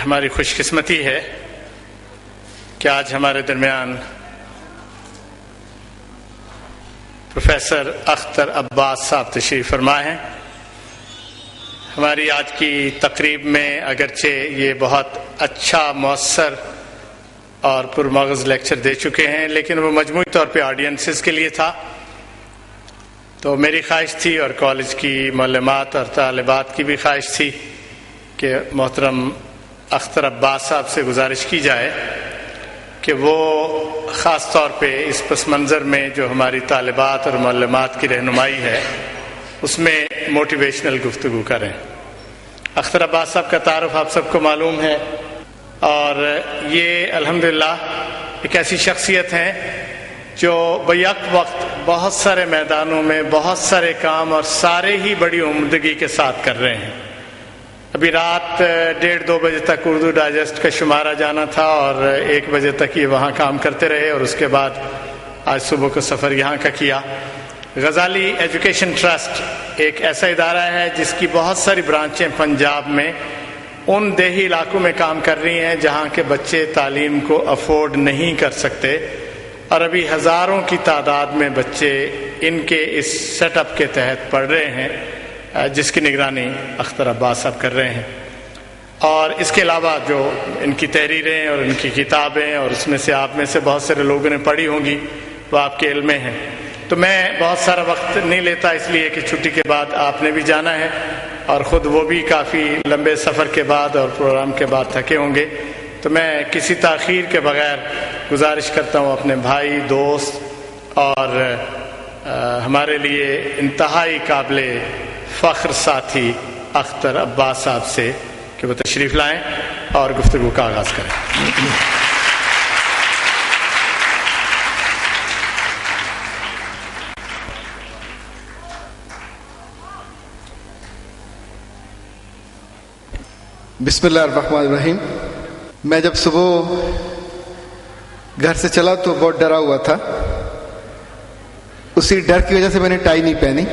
ہماری خوش قسمتی ہے کہ آج ہمارے درمیان پروفیسر اختر عباس صاحب تشریف فرما ہیں. ہماری آج کی تقریب میں اگرچہ یہ بہت اچھا مؤثر اور پرمغز لیکچر دے چکے ہیں، لیکن وہ مجموعی طور پہ آڈینسز کے لیے تھا. تو میری خواہش تھی اور کالج کی معلمات اور طالبات کی بھی خواہش تھی کہ محترم اختر عباس صاحب سے گزارش کی جائے کہ وہ خاص طور پہ اس پس منظر میں جو ہماری طالبات اور معلمات کی رہنمائی ہے اس میں موٹیویشنل گفتگو کریں. اختر عباس صاحب کا تعارف آپ سب کو معلوم ہے، اور یہ الحمدللہ ایک ایسی شخصیت ہیں جو بیک وقت بہت سارے میدانوں میں بہت سارے کام اور سارے ہی بڑی عمدگی کے ساتھ کر رہے ہیں. ابھی رات 1:30-2 بجے تک اردو ڈائجسٹ کا شمارہ جانا تھا اور 1 بجے تک یہ وہاں کام کرتے رہے، اور اس کے بعد آج صبح کو سفر یہاں کا کیا. غزالی ایجوکیشن ٹرسٹ ایک ایسا ادارہ ہے جس کی بہت ساری برانچیں پنجاب میں ان دیہی علاقوں میں کام کر رہی ہیں جہاں کے بچے تعلیم کو افورڈ نہیں کر سکتے، اور ابھی ہزاروں کی تعداد میں بچے ان کے اس سیٹ اپ کے تحت پڑھ رہے ہیں جس کی نگرانی اختر عباس صاحب کر رہے ہیں. اور اس کے علاوہ جو ان کی تحریریں اور ان کی کتابیں، اور اس میں سے آپ میں سے بہت سارے لوگوں نے پڑھی ہوں گی، وہ آپ کے علم میں ہیں. تو میں بہت سارا وقت نہیں لیتا، اس لیے کہ چھٹی کے بعد آپ نے بھی جانا ہے اور خود وہ بھی کافی لمبے سفر کے بعد اور پروگرام کے بعد تھکے ہوں گے. تو میں کسی تاخیر کے بغیر گزارش کرتا ہوں اپنے بھائی، دوست اور ہمارے لیے انتہائی قابل فخر ساتھی اختر عباس صاحب سے کہ وہ تشریف لائیں اور گفتگو کا آغاز کریں. بسم اللہ الرحمن الرحیم. میں جب صبح گھر سے چلا تو بہت ڈرا ہوا تھا. اسی ڈر کی وجہ سے میں نے ٹائی نہیں پہنی.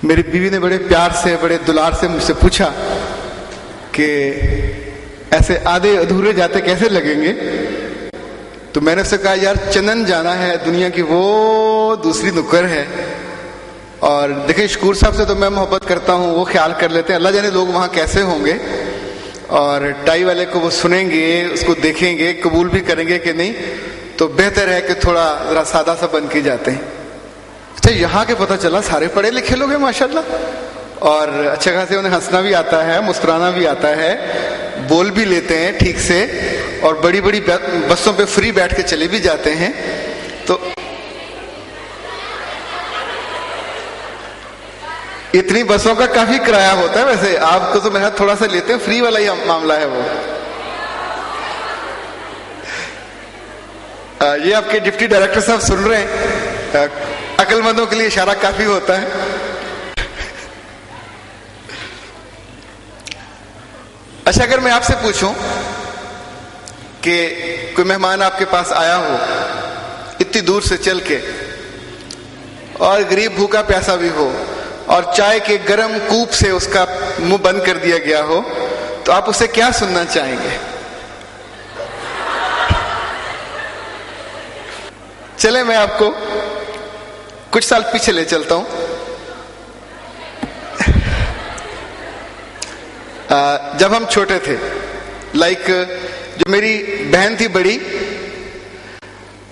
میری بیوی نے بڑے پیار سے، بڑے دلار سے مجھ سے پوچھا کہ ایسے آدھے ادھورے جاتے کیسے لگیں گے؟ تو میں نے اس سے کہا یار چنن جانا ہے، دنیا کی وہ دوسری نکر ہے. اور دیکھیں شکور صاحب سے تو میں محبت کرتا ہوں، وہ خیال کر لیتے ہیں، اللہ جانے لوگ وہاں کیسے ہوں گے. اور ٹائی والے کو وہ سنیں گے، اس کو دیکھیں گے، قبول بھی کریں گے کہ نہیں. تو بہتر ہے کہ تھوڑا ذرا سادہ سا بن کے جاتے ہیں. اچھا یہاں کے پتہ چلا سارے پڑھے لکھے لوگ ہیں ماشاءاللہ، اور اچھا خاصے انہیں ہنسنا بھی آتا ہے، مسکرانا بھی آتا ہے، بول بھی لیتے ہیں ٹھیک سے، اور بڑی بڑی بسوں پہ فری بیٹھ کے چلے بھی جاتے ہیں. تو اتنی بسوں کا کافی کرایہ ہوتا ہے. ویسے آپ کو تو میرا تھوڑا سا لیتے ہیں، فری والا ہی معاملہ ہے وہ. یہ آپ کے ڈپٹی ڈائریکٹر صاحب سن رہے ہیں، عقل مندوں کے لیے اشارہ کافی ہوتا ہے. اچھا اگر میں آپ سے پوچھوں کہ کوئی مہمان آپ کے پاس آیا ہو اتنی دور سے چل کے، اور غریب بھوکا پیاسا بھی ہو، اور چائے کے گرم کوپ سے اس کا منہ بند کر دیا گیا ہو، تو آپ اسے کیا سننا چاہیں گے؟ چلیں میں آپ کو کچھ سال پیچھے لے چلتا ہوں. جب ہم چھوٹے تھے، جو میری بہن تھی بڑی،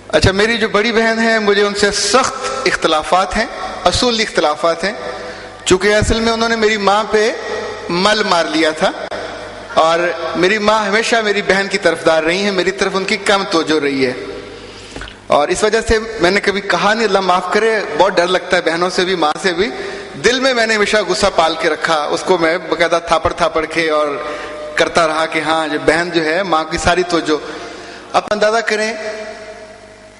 اچھا میری جو بڑی بہن ہے مجھے ان سے سخت اختلافات ہیں، اصولی اختلافات ہیں. چونکہ اصل میں انہوں نے میری ماں پہ مل مار لیا تھا، اور میری ماں ہمیشہ میری بہن کی طرفدار رہی ہیں، میری طرف ان کی کم توجہ رہی ہے. اور اس وجہ سے میں نے کبھی کہا نہیں، اللہ معاف کرے، بہت ڈر لگتا ہے بہنوں سے بھی، ماں سے بھی. دل میں نے ہمیشہ غصہ پال کے رکھا، اس کو میں باقاعدہ تھاپڑ کے اور کرتا رہا کہ ہاں جو بہن جو ہے ماں کی ساری توجہ. اب اندازہ کریں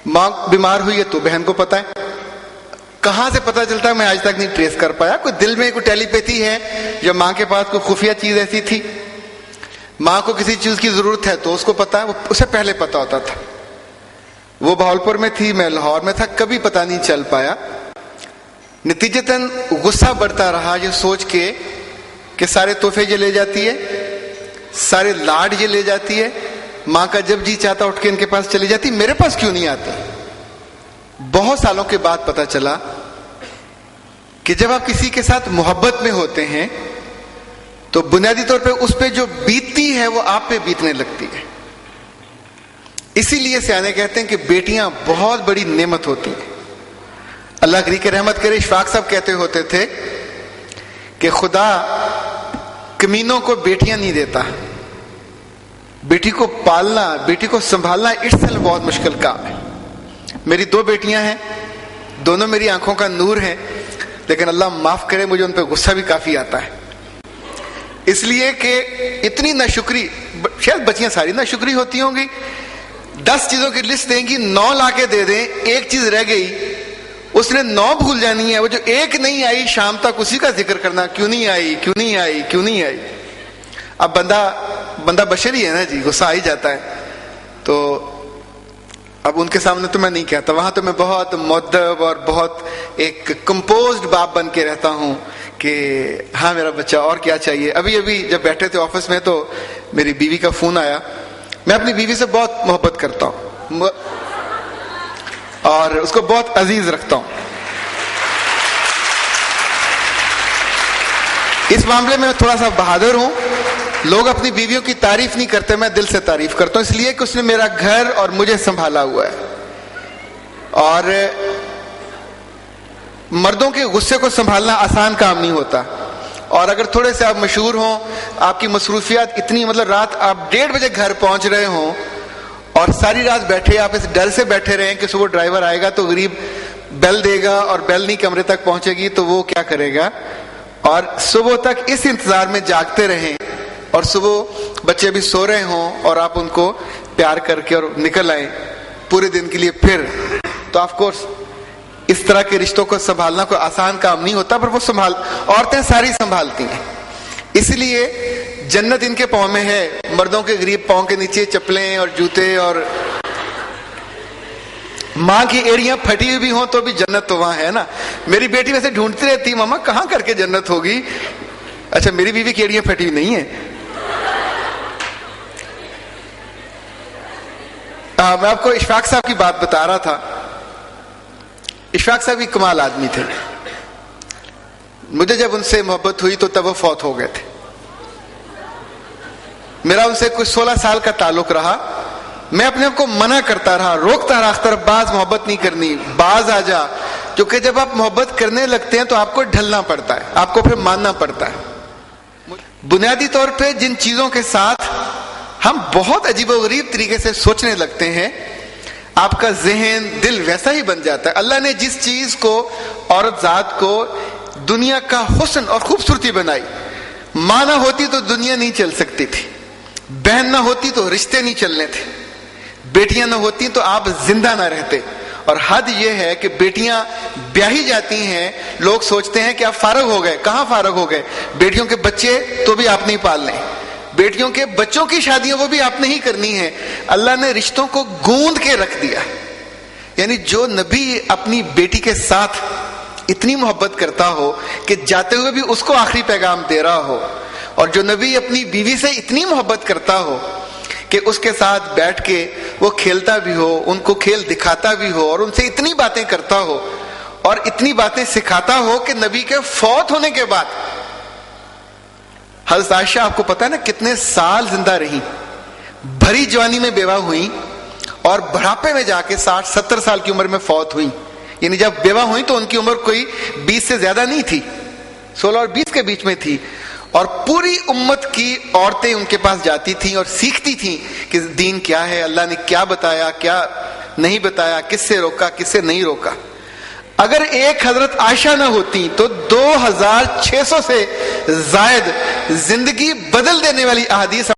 ماں بیمار ہوئی ہے تو بہن کو پتا ہے، کہاں سے پتا چلتا ہے میں آج تک نہیں ٹریس کر پایا. کوئی دل میں کوئی ٹیلی پیتھی ہے، یا ماں کے پاس کوئی خفیہ چیز ایسی تھی، ماں کو کسی چیز کی ضرورت ہے تو اس کو پتا ہے، اسے پہلے پتا ہوتا تھا. وہ بہاولپور میں تھی، میں لاہور میں تھا، کبھی پتہ نہیں چل پایا. نتیجتاً غصہ بڑھتا رہا یہ سوچ کے کہ سارے تحفے یہ لے جاتی ہے, سارے لاڈ یہ لے جاتی ہے, ماں کا جب جی چاہتا اٹھ کے ان کے پاس چلی جاتی, میرے پاس کیوں نہیں آتی؟ بہت سالوں کے بعد پتا چلا کہ جب آپ کسی کے ساتھ محبت میں ہوتے ہیں تو بنیادی طور پہ اس پہ جو بیتتی ہے وہ آپ پہ بیتنے لگتی ہے. اسی لیے سیانے کہتے ہیں کہ بیٹیاں بہت بڑی نعمت ہوتی ہیں. اللہ گری کے رحمت کرے, اشفاق صاحب کہتے ہوتے تھے کہ خدا کمینوں کو بیٹیاں نہیں دیتا, بیٹی کو پالنا, بیٹی کو سنبھالنا اٹسیلف بہت مشکل کام ہے. میری 2 بیٹیاں ہیں, دونوں میری آنکھوں کا نور ہیں, لیکن اللہ معاف کرے مجھے ان پہ غصہ بھی کافی آتا ہے, اس لیے کہ اتنی ناشکری, شاید بچیاں ساری ناشکری ہوتی ہوں گی, 10 چیزوں کی لسٹ دیں گی, 9 لا کے دے دیں, ایک چیز رہ گئی, اس نے 9 بھول جانی ہے, وہ جو ایک نہیں آئی شام تک اسی کا ذکر کرنا, کیوں نہیں آئی, کیوں نہیں آئی, کیوں نہیں آئی. اب بندہ بشری ہے نا جی, غصہ آ ہی جاتا ہے. تو اب ان کے سامنے تو میں نہیں کہتا, وہاں تو میں بہت مؤدب اور بہت ایک کمپوزڈ باپ بن کے رہتا ہوں کہ ہاں میرا بچہ اور کیا چاہیے. ابھی جب بیٹھے تھے آفس میں تو میری بیوی کا فون آیا. میں اپنی بیوی سے بہت محبت کرتا ہوں اور اس کو بہت عزیز رکھتا ہوں. اس معاملے میں تھوڑا سا بہادر ہوں. لوگ اپنی بیویوں کی تعریف نہیں کرتے, میں دل سے تعریف کرتا ہوں, اس لیے کہ اس نے میرا گھر اور مجھے سنبھالا ہوا ہے. اور مردوں کے غصے کو سنبھالنا آسان کام نہیں ہوتا, اور اگر تھوڑے سے آپ مشہور ہوں, آپ کی مصروفیات اتنی, مطلب رات آپ 1:30 بجے گھر پہنچ رہے ہوں اور ساری رات بیٹھے, آپ اس ڈر سے بیٹھے رہیں کہ صبح ڈرائیور آئے گا تو غریب بیل دے گا اور بیل نہیں کمرے تک پہنچے گی تو وہ کیا کرے گا, اور صبح تک اس انتظار میں جاگتے رہیں, اور صبح بچے بھی سو رہے ہوں اور آپ ان کو پیار کر کے اور نکل آئیں پورے دن کے لیے پھر, تو آف کورس اس طرح کے رشتوں کو سنبھالنا کوئی آسان کام نہیں ہوتا, پر وہ عورتیں ساری سنبھالتی ہیں. اس لیے جنت ان کے پاؤں میں ہے, مردوں کے غریب پاؤں کے نیچے چپلیں اور جوتے, اور ماں کی ایڑیاں پھٹی ہوئی بھی ہوں تو بھی جنت تو وہاں ہے نا. میری بیٹی ویسے ڈھونڈتی رہتی, ماما کہاں کر کے جنت ہوگی. اچھا میری بیوی کی ایڑیاں پھٹی ہوئی نہیں ہیں. میں آپ کو اشفاق صاحب کی بات بتا رہا تھا. اشفاق صاحب بھی کمال آدمی تھے. مجھے جب ان سے محبت ہوئی تو تب وہ فوت ہو گئے تھے. میرا ان سے کچھ 16 سال کا تعلق رہا. میں اپنے آپ کو منع کرتا رہا, روکتا رہا, طرف باز محبت نہیں کرنی, باز آ جا, کیونکہ جب آپ محبت کرنے لگتے ہیں تو آپ کو ڈھلنا پڑتا ہے, آپ کو پھر ماننا پڑتا ہے. بنیادی طور پہ جن چیزوں کے ساتھ ہم بہت عجیب و غریب طریقے سے سوچنے لگتے ہیں, آپ کا ذہن دل ویسا ہی بن جاتا ہے. اللہ نے جس چیز کو, عورت ذات کو دنیا کا حسن اور خوبصورتی بنائی, ماں نہ ہوتی تو دنیا نہیں چل سکتی تھی, بہن نہ ہوتی تو رشتے نہیں چلنے تھے, بیٹیاں نہ ہوتی تو آپ زندہ نہ رہتے. اور حد یہ ہے کہ بیٹیاں بیاہی جاتی ہیں, لوگ سوچتے ہیں کہ آپ فارغ ہو گئے. کہاں فارغ ہو گئے, بیٹیوں کے بچے تو بھی آپ نہیں پالنے, بیٹیوں کے بچوں کی شادیاں وہ بھی آپ نے ہی کرنی ہے. اللہ نے رشتوں کو گوند کے رکھ دیا. یعنی جو نبی اپنی بیٹی کے ساتھ اتنی محبت کرتا ہو کہ جاتے ہوئے بھی اس کو آخری پیغام دے رہا ہو, اور جو نبی اپنی بیوی سے اتنی محبت کرتا ہو کہ اس کے ساتھ بیٹھ کے وہ کھیلتا بھی ہو, ان کو کھیل دکھاتا بھی ہو, اور ان سے اتنی باتیں کرتا ہو اور اتنی باتیں سکھاتا ہو کہ نبی کے فوت ہونے کے بعد حضرت عائشہ آپ کو پتا ہے نا کتنے سال زندہ رہی, بھری جوانی میں بیوہ ہوئی اور بڑھاپے میں جا کے 60-70 سال کی عمر میں فوت ہوئی. یعنی جب بیوہ ہوئی تو ان کی عمر کوئی 20 سے زیادہ نہیں تھی, 16 اور 20 کے بیچ میں تھی. اور پوری امت کی عورتیں ان کے پاس جاتی تھیں اور سیکھتی تھیں کہ دین کیا ہے, اللہ نے کیا بتایا, کیا نہیں بتایا, کس سے روکا, کس سے نہیں روکا. اگر ایک حضرت عائشہ نہ ہوتی تو 2600 سے زائد زندگی بدل دینے والی احادیث